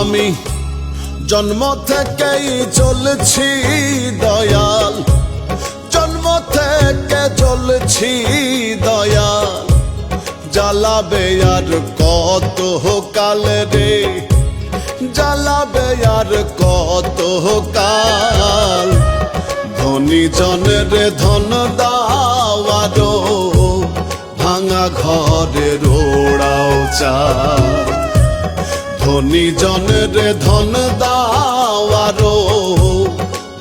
আমি জন্ম থেকেই চলছি দয়াল, জন্ম থেকে চলছি দয়াল। জ্বালাবে আর কত কাল রে, জ্বালাবে আর কত কাল। ধনী জনের ধন দাওয়ারো, ভাঙা ঘরের ওড়াও চাল। ধনী জনের ধন দাওয়ারো,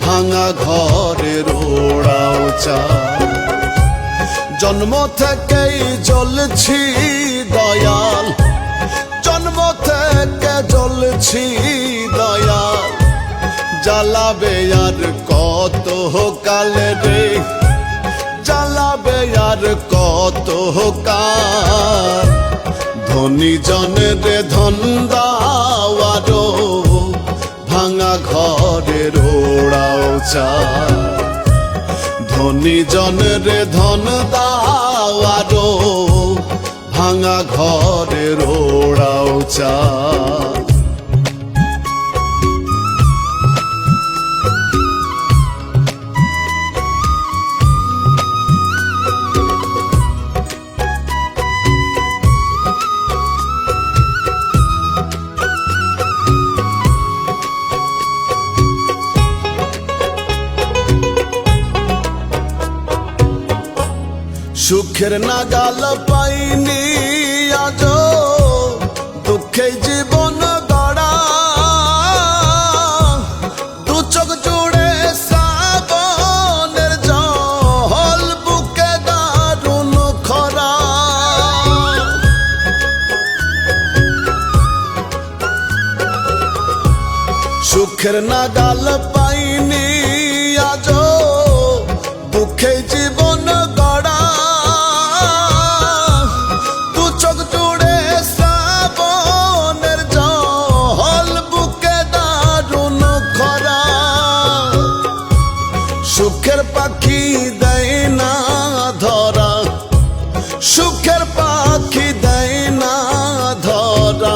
ভাঙা ঘরের ওড়াও চাল। জন্ম থেকেই জ্বলছি দয়াল, জন্ম থেকে জ্বলছি দয়াল। জ্বালাবে আর কত কাল রে, জ্বালাবে আর কত কাল। ধনী জনের ধন দাওয়ারো, ভাঙা ঘরের ওড়াও চাল। ধনী জনের ধন দাওয়ারো, ভাঙা ঘরের ওড়াও চাল। সুখের নাগাল পাইনি আজ, দুঃখে জীবন গড়া। দু চোখ জুড়ে শ্রাবণের জল, বুকে দারুণ খরা। সুখের নাগাল পাইনি আজ, দুঃখে জীবন গড়া। সুখের পাখি দেয় না ধরা, সুখের পাখি দেয় না ধরা।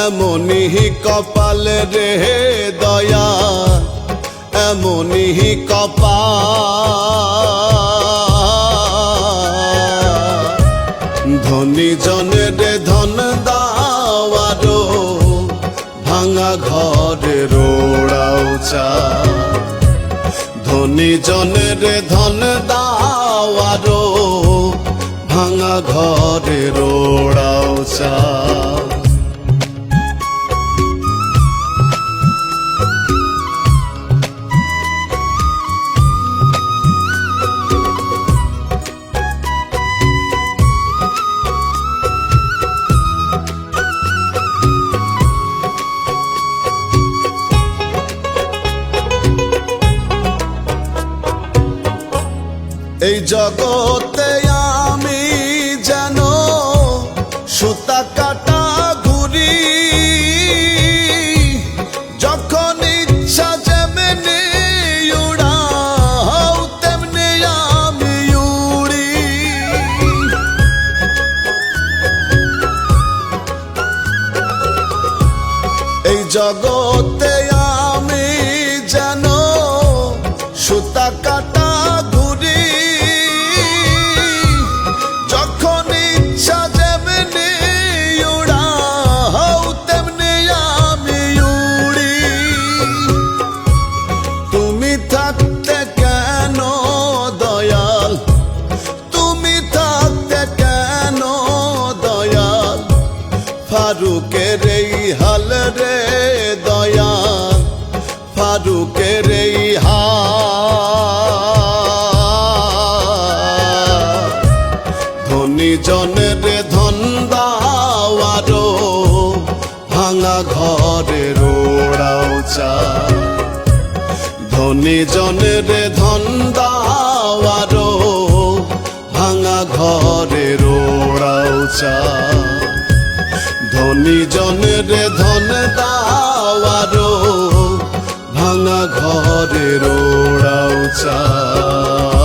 এমনই কপাল রে দয়া, এমনই কপাল। ধনী জনের ধন দাওয়ারো, ভাঙা ঘরের ওড়াও চাল। ধনী জনের ধন দাওয়ারো, ভাঙা ঘরের ওড়াও চাল। এই জগতে আমি যেন সুতা কাটা ঘুরি, যখন ইচ্ছা যেমনি উড়াও তেমনি আমি উড়ি। এই জগতে আমি যেন সুতা কাটা ঘুরি, থাকতে কেন দয়াল, তুমি থাকতে কেন দয়াল। ফারুকের এই হাল রে দয়াল, ফারুকের এই হাল। ধনী জনের ধন দাওয়ারো, ভাঙা ঘরের ওড়াও চাল। ধনী জনের ধন দাওয়ারো, ভাঙা ঘরের ওড়াও চাল। ধনী জনের ধন দাওয়ারো, ভাঙা ঘরের ওড়াও চাল।